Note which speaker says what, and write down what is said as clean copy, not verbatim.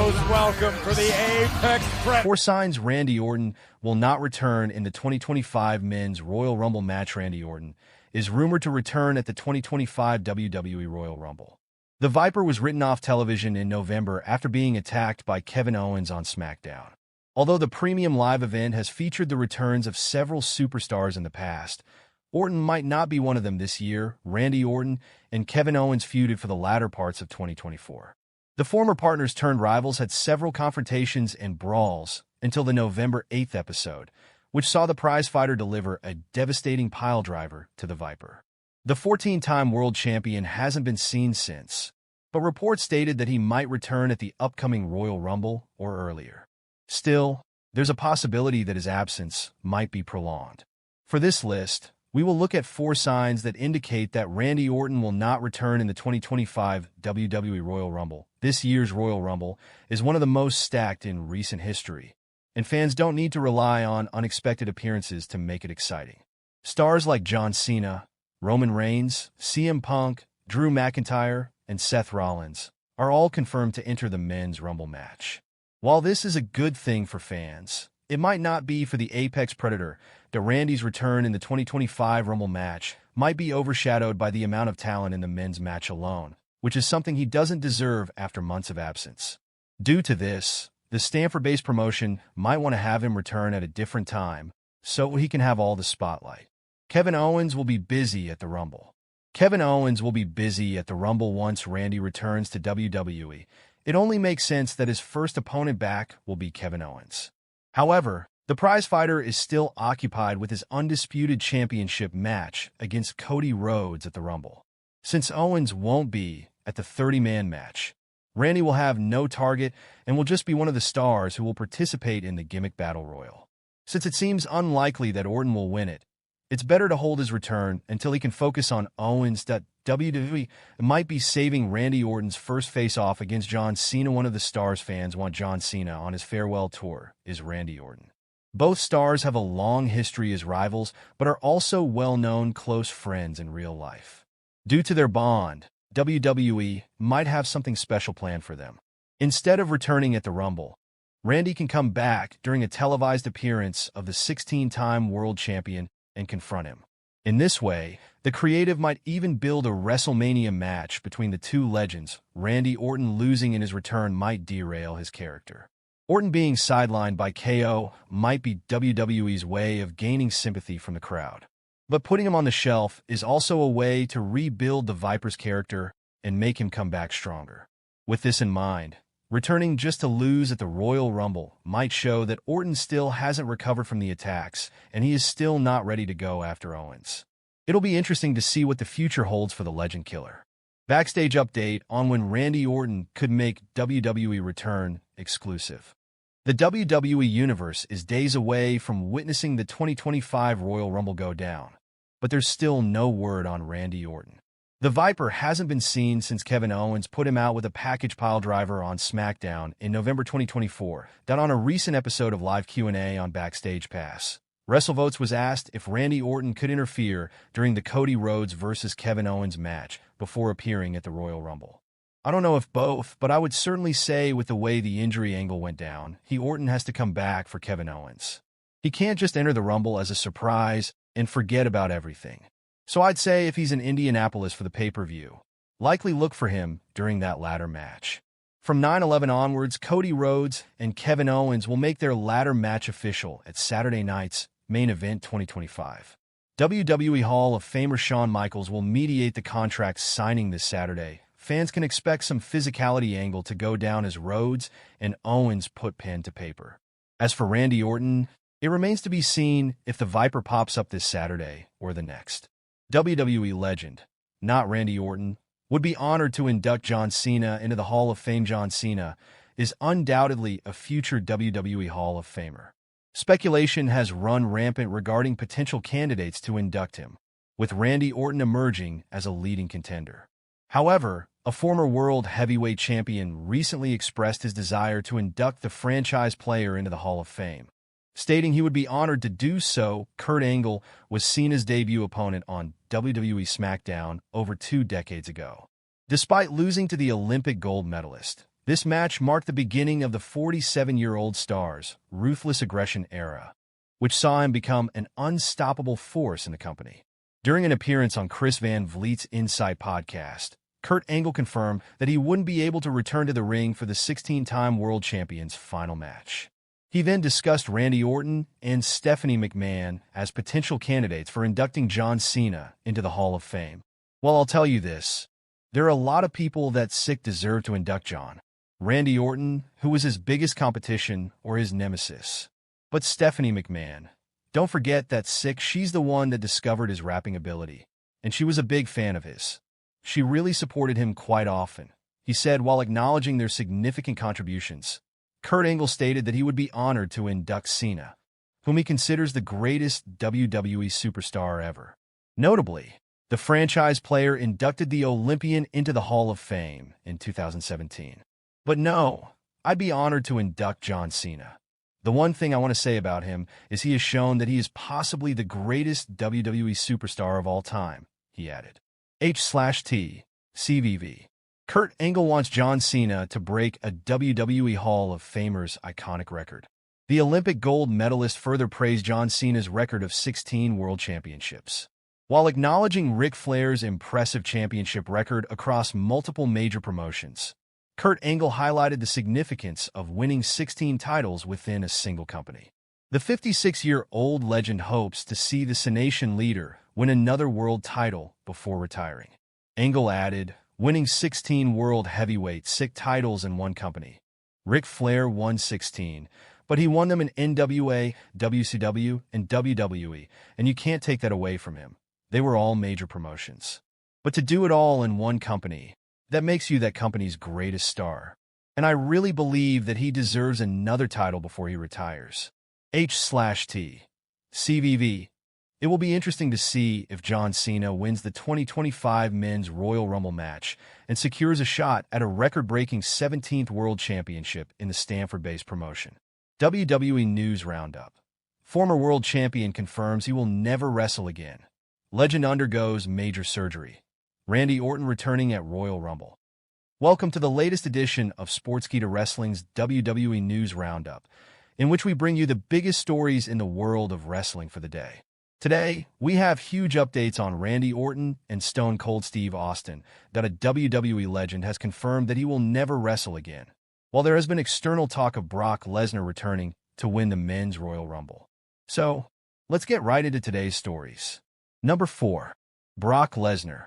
Speaker 1: most welcome for the Apex Prep.
Speaker 2: For signs Randy Orton will not return in the 2025 Men's Royal Rumble match. Randy Orton is rumored to return at the 2025 WWE Royal Rumble. The Viper was written off television in November after being attacked by Kevin Owens on SmackDown. Although the premium live event has featured the returns of several superstars in the past, Orton might not be one of them this year. Randy Orton and Kevin Owens feuded for the latter parts of 2024. The former partners turned rivals had several confrontations and brawls until the November 8th episode, which saw the Prizefighter deliver a devastating piledriver to the Viper. The 14-time world champion hasn't been seen since, but reports stated that he might return at the upcoming Royal Rumble or earlier. Still, there's a possibility that his absence might be prolonged. For this list, we will look at 4 signs that indicate that Randy Orton will not return in the 2025 WWE Royal Rumble. This year's Royal Rumble is one of the most stacked in recent history, and fans don't need to rely on unexpected appearances to make it exciting. Stars like John Cena, Roman Reigns, CM Punk, Drew McIntyre, and Seth Rollins are all confirmed to enter the Men's Rumble match. While this is a good thing for fans, it might not be for the Apex Predator. Randy's return in the 2025 Rumble match might be overshadowed by the amount of talent in the men's match alone, which is something he doesn't deserve after months of absence. Due to this, the Stanford-based promotion might want to have him return at a different time so he can have all the spotlight. Kevin Owens will be busy at the Rumble. Kevin Owens will be busy at the Rumble once Randy returns to WWE. It only makes sense that his first opponent back will be Kevin Owens. However, the Prizefighter is still occupied with his undisputed championship match against Cody Rhodes at the Rumble. Since Owens won't be at the 30-man match, Randy will have no target and will just be one of the stars who will participate in the gimmick battle royal. Since it seems unlikely that Orton will win it, it's better to hold his return until he can focus on Owens. WWE might be saving Randy Orton's first face-off against John Cena. One of the stars fans want John Cena on his farewell tour is Randy Orton. Both stars have a long history as rivals, but are also well-known close friends in real life. Due to their bond, WWE might have something special planned for them. Instead of returning at the Rumble, Randy can come back during a televised appearance of the 16-time world champion and confront him. In this way, the creative might even build a WrestleMania match between the two legends. Randy Orton losing in his return might derail his character. Orton being sidelined by KO might be WWE's way of gaining sympathy from the crowd. But putting him on the shelf is also a way to rebuild the Viper's character and make him come back stronger. With this in mind, returning just to lose at the Royal Rumble might show that Orton still hasn't recovered from the attacks, and he is still not ready to go after Owens. It'll be interesting to see what the future holds for the Legend Killer. Backstage update on when Randy Orton could make WWE return exclusive. The WWE Universe is days away from witnessing the 2025 Royal Rumble go down, but there's still no word on Randy Orton. The Viper hasn't been seen since Kevin Owens put him out with a package piledriver on SmackDown in November 2024, done on a recent episode of Live Q&A on Backstage Pass. WrestleVotes was asked if Randy Orton could interfere during the Cody Rhodes vs. Kevin Owens match before appearing at the Royal Rumble. I don't know if both, but I would certainly say with the way the injury angle went down, Orton has to come back for Kevin Owens. He can't just enter the Rumble as a surprise and forget about everything. So I'd say if he's in Indianapolis for the pay-per-view, likely look for him during that ladder match. From 9/11 onwards, Cody Rhodes and Kevin Owens will make their ladder match official at Saturday night's Main Event 2025. WWE Hall of Famer Shawn Michaels will mediate the contract signing this Saturday. Fans can expect some physicality angle to go down as Rhodes and Owens put pen to paper. As for Randy Orton, it remains to be seen if the Viper pops up this Saturday or the next. WWE legend, not Randy Orton, would be honored to induct John Cena into the Hall of Fame. John Cena is undoubtedly a future WWE Hall of Famer. Speculation has run rampant regarding potential candidates to induct him, with Randy Orton emerging as a leading contender. However, a former world heavyweight champion recently expressed his desire to induct the franchise player into the Hall of Fame, stating he would be honored to do so. Kurt Angle was Cena's debut opponent on WWE SmackDown over 2 decades ago. Despite losing to the Olympic gold medalist, This match marked the beginning of the 47-year-old star's ruthless aggression era, which saw him become an unstoppable force in the company. During an appearance on Chris Van Vliet's Insight podcast, Kurt Angle confirmed that he wouldn't be able to return to the ring for the 16-time world champion's final match. He then discussed Randy Orton and Stephanie McMahon as potential candidates for inducting John Cena into the Hall of Fame. Well, I'll tell you this. There are a lot of people that sick deserve to induct John. Randy Orton, who was his biggest competition or his nemesis. But Stephanie McMahon, don't forget that sick, she's the one that discovered his rapping ability, and she was a big fan of his. She really supported him quite often. He said while acknowledging their significant contributions, Kurt Angle stated that he would be honored to induct Cena, whom he considers the greatest WWE superstar ever. Notably, the franchise player inducted the Olympian into the Hall of Fame in 2017. But no, I'd be honored to induct John Cena. The one thing I want to say about him is he has shown that he is possibly the greatest WWE superstar of all time, he added. H/T, CVV. Kurt Angle wants John Cena to break a WWE Hall of Famer's iconic record. The Olympic gold medalist further praised John Cena's record of 16 world championships, while acknowledging Ric Flair's impressive championship record across multiple major promotions. Kurt Angle highlighted the significance of winning 16 titles within a single company. The 56-year-old legend hopes to see the Cenation leader win another world title before retiring. Angle added, winning 16 world heavyweight titles in one company. Ric Flair won 16, but he won them in NWA, WCW, and WWE, and you can't take that away from him. They were all major promotions. But to do it all in one company, that makes you that company's greatest star. And I really believe that he deserves another title before he retires. H/T. CVV. It will be interesting to see if John Cena wins the 2025 Men's Royal Rumble match and secures a shot at a record-breaking 17th World Championship in the Stanford-based promotion. WWE News Roundup. Former world champion confirms he will never wrestle again. Legend undergoes major surgery. Randy Orton returning at Royal Rumble. Welcome to the latest edition of Sportskeeda Wrestling's WWE News Roundup, in which we bring you the biggest stories in the world of wrestling for the day. Today, we have huge updates on Randy Orton and Stone Cold Steve Austin that a WWE legend has confirmed that he will never wrestle again, while there has been external talk of Brock Lesnar returning to win the Men's Royal Rumble. So, let's get right into today's stories. Number 4. Brock Lesnar.